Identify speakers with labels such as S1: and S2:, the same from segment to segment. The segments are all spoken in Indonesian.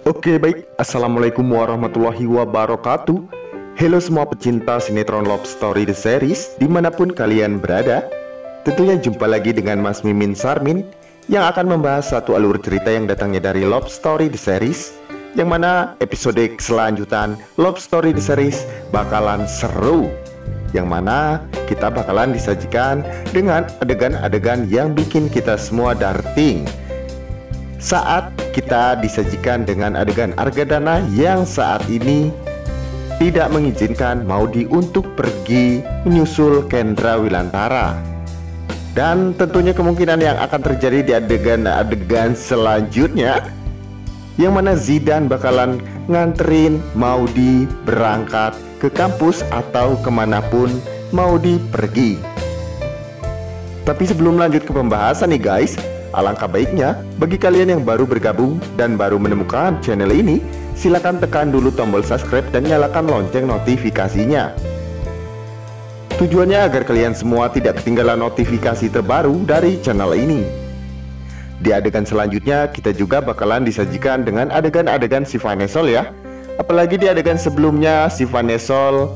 S1: Oke baik, Assalamualaikum warahmatullahi wabarakatuh. Halo semua pecinta sinetron Love Story The Series dimanapun kalian berada. Tentunya jumpa lagi dengan Mas Mimin Sarmin yang akan membahas satu alur cerita yang datangnya dari Love Story The Series, yang mana episode selanjutan Love Story The Series bakalan seru, yang mana kita bakalan disajikan dengan adegan-adegan yang bikin kita semua darting. Saat kita disajikan dengan adegan Argadana yang saat ini tidak mengizinkan Maudy untuk pergi menyusul Kendra Wilantara. Dan tentunya kemungkinan yang akan terjadi di adegan-adegan selanjutnya, yang mana Zidan bakalan nganterin Maudy berangkat ke kampus atau kemanapun Maudy pergi. Tapi sebelum lanjut ke pembahasan nih guys, alangkah baiknya bagi kalian yang baru bergabung dan baru menemukan channel ini, silakan tekan dulu tombol subscribe dan nyalakan lonceng notifikasinya. Tujuannya agar kalian semua tidak ketinggalan notifikasi terbaru dari channel ini. Di adegan selanjutnya kita juga bakalan disajikan dengan adegan-adegan si Vanesol ya. Apalagi di adegan sebelumnya si Vanesol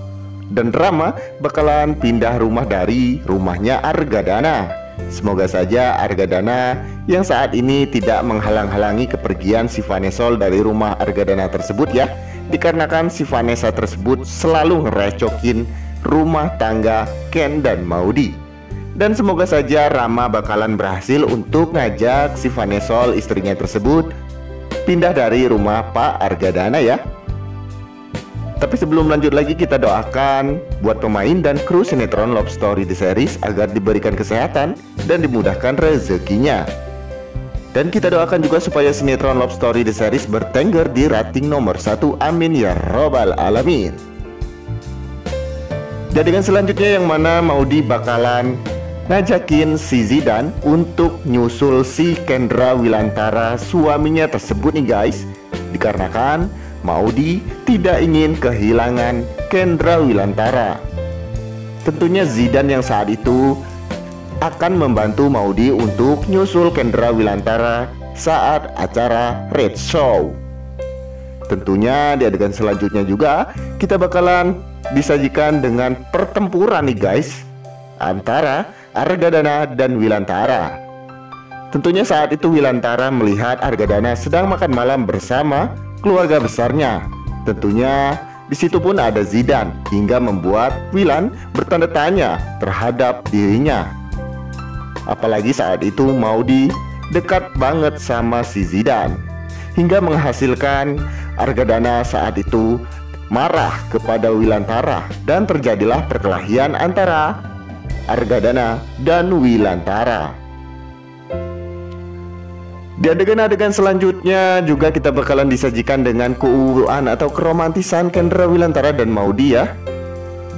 S1: dan Rama bakalan pindah rumah dari rumahnya Argadana. Semoga saja Argadana yang saat ini tidak menghalang-halangi kepergian si Vanesol dari rumah Argadana tersebut ya, dikarenakan si Vanessa tersebut selalu ngerecokin rumah tangga Ken dan Maudy. Dan semoga saja Rama bakalan berhasil untuk ngajak si Vanesol istrinya tersebut pindah dari rumah Pak Argadana ya. Tapi sebelum lanjut lagi, kita doakan buat pemain dan kru sinetron Love Story The Series agar diberikan kesehatan dan dimudahkan rezekinya. Dan kita doakan juga supaya sinetron Love Story The Series bertengger di rating nomor 1. Amin ya robbal alamin. Dan dengan selanjutnya yang mana Maudy bakalan ngajakin si Zidan untuk nyusul si Kendra Wilantara suaminya tersebut nih guys, dikarenakan Maudy tidak ingin kehilangan Kendra Wilantara. Tentunya Zidan yang saat itu akan membantu Maudy untuk nyusul Kendra Wilantara saat acara Red Show. Tentunya di adegan selanjutnya juga kita bakalan disajikan dengan pertempuran nih guys antara Argadana dan Wilantara. Tentunya saat itu Wilantara melihat Argadana sedang makan malam bersama keluarga besarnya. Tentunya di situ pun ada Zidan, hingga membuat Wilan bertanda tanya terhadap dirinya. Apalagi saat itu Maudy dekat banget sama si Zidan, hingga menghasilkan Argadana saat itu marah kepada Wilantara dan terjadilah perkelahian antara Argadana dan Wilantara. Di adegan-adegan selanjutnya juga kita bakalan disajikan dengan keuuan atau keromantisan Kendra Wilantara dan Maudy ya.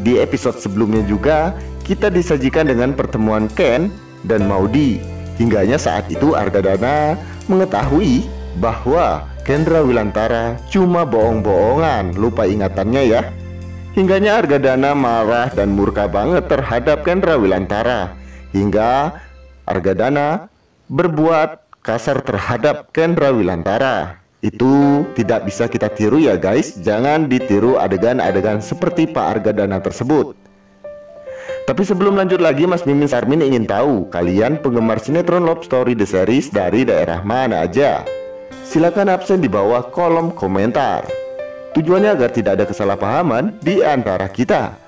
S1: Di episode sebelumnya juga kita disajikan dengan pertemuan Ken dan Maudy. Hingganya saat itu Argadana mengetahui bahwa Kendra Wilantara cuma bohong-bohongan, lupa ingatannya ya. Hingganya Argadana marah dan murka banget terhadap Kendra Wilantara, hingga Argadana berbuat kasar terhadap Kendra Wilantara. Itu tidak bisa kita tiru ya guys. Jangan ditiru adegan-adegan seperti Pak Argadana tersebut. Tapi sebelum lanjut lagi, Mas Mimin Sarmin ingin tahu, kalian penggemar sinetron Love Story The Series dari daerah mana aja? Silakan absen di bawah kolom komentar. Tujuannya agar tidak ada kesalahpahaman di antara kita.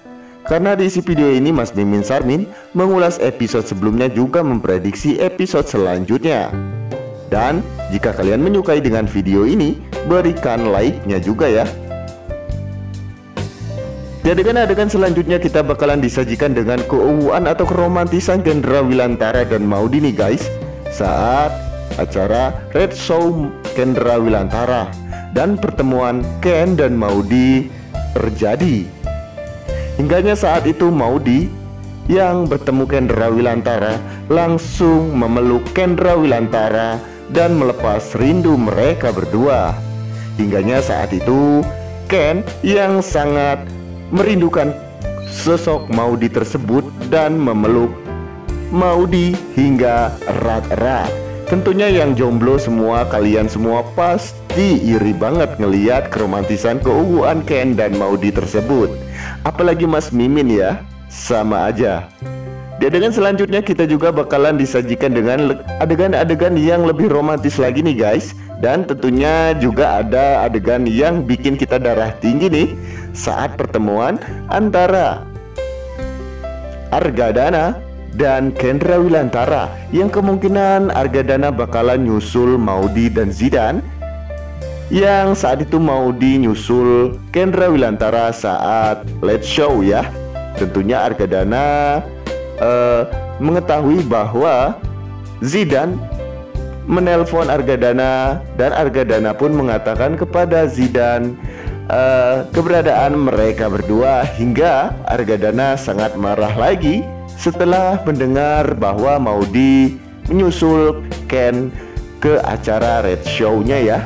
S1: Karena di isi video ini Mas Mimin Sarmin mengulas episode sebelumnya juga memprediksi episode selanjutnya. Dan jika kalian menyukai dengan video ini, berikan like-nya juga ya. Di adegan-adegan selanjutnya kita bakalan disajikan dengan keuuan atau keromantisan Kendra Wilantara dan Maudy nih guys, saat acara Red Show Kendra Wilantara dan pertemuan Ken dan Maudy terjadi. Hingganya saat itu Maudy yang bertemu Kendra Wilantara langsung memeluk Kendra Wilantara dan melepas rindu mereka berdua. Hingganya saat itu Ken yang sangat merindukan sosok Maudy tersebut dan memeluk Maudy hingga erat-erat. Tentunya yang jomblo semua, kalian semua pasti iri banget ngeliat keromantisan keuuan Ken dan Maudy tersebut. Apalagi Mas Mimin ya, sama aja. Di adegan selanjutnya kita juga bakalan disajikan dengan adegan-adegan yang lebih romantis lagi nih guys. Dan tentunya juga ada adegan yang bikin kita darah tinggi nih, saat pertemuan antara Argadana dan Kendra Wilantara, yang kemungkinan Argadana bakalan nyusul Maudy dan Zidan, yang saat itu Maudy nyusul Kendra Wilantara saat late show ya. Tentunya Argadana mengetahui bahwa Zidan menelpon Argadana, dan Argadana pun mengatakan kepada Zidan keberadaan mereka berdua, hingga Argadana sangat marah lagi setelah mendengar bahwa Maudy menyusul Ken ke acara Red Show-nya ya.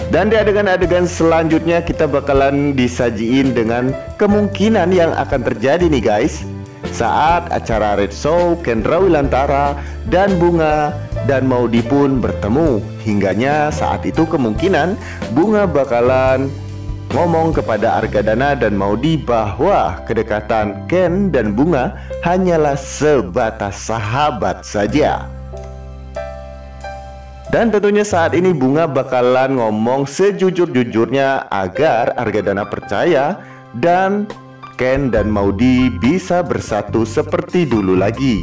S1: Dan di adegan-adegan selanjutnya kita bakalan disajiin dengan kemungkinan yang akan terjadi nih guys, saat acara Red Show Kendra Wilantara dan Bunga dan Maudy pun bertemu. Hingganya saat itu kemungkinan Bunga bakalan ngomong kepada Argadana dan Maudy bahwa kedekatan Ken dan Bunga hanyalah sebatas sahabat saja. Dan tentunya saat ini Bunga bakalan ngomong sejujur-jujurnya agar Argadana percaya dan Ken dan Maudy bisa bersatu seperti dulu lagi.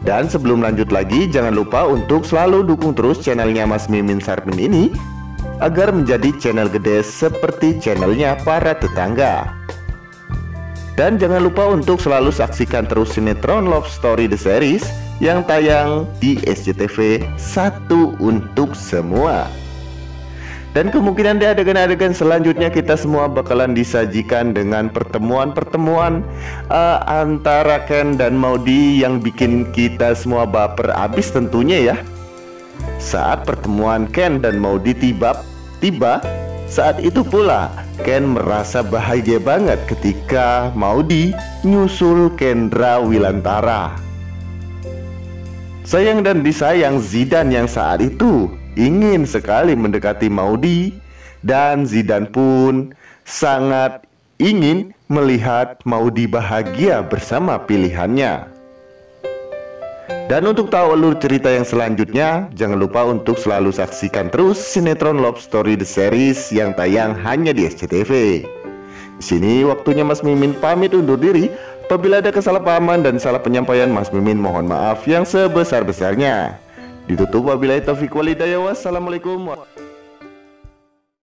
S1: Dan sebelum lanjut lagi, jangan lupa untuk selalu dukung terus channelnya Mas Mimin Sarmin ini agar menjadi channel gede seperti channelnya para tetangga. Dan jangan lupa untuk selalu saksikan terus sinetron Love Story The Series yang tayang di SCTV 1 untuk semua. Dan kemungkinan di adegan-adegan selanjutnya kita semua bakalan disajikan dengan pertemuan-pertemuan antara Ken dan Maudy yang bikin kita semua baper abis tentunya ya. Saat pertemuan Ken dan Maudy tiba, saat itu pula Ken merasa bahagia banget ketika Maudy nyusul Kendra Wilantara. Sayang dan disayang Zidan yang saat itu ingin sekali mendekati Maudy, dan Zidan pun sangat ingin melihat Maudy bahagia bersama pilihannya. Dan untuk tahu alur cerita yang selanjutnya, jangan lupa untuk selalu saksikan terus sinetron Love Story The Series yang tayang hanya di SCTV. Di sini waktunya Mas Mimin pamit undur diri. Apabila ada kesalahpahaman dan salah penyampaian, Mas Mimin mohon maaf yang sebesar-besarnya. Ditutup wabillahi taufiq walhidayah. Wassalamualaikum warahmatullahi wabarakatuh.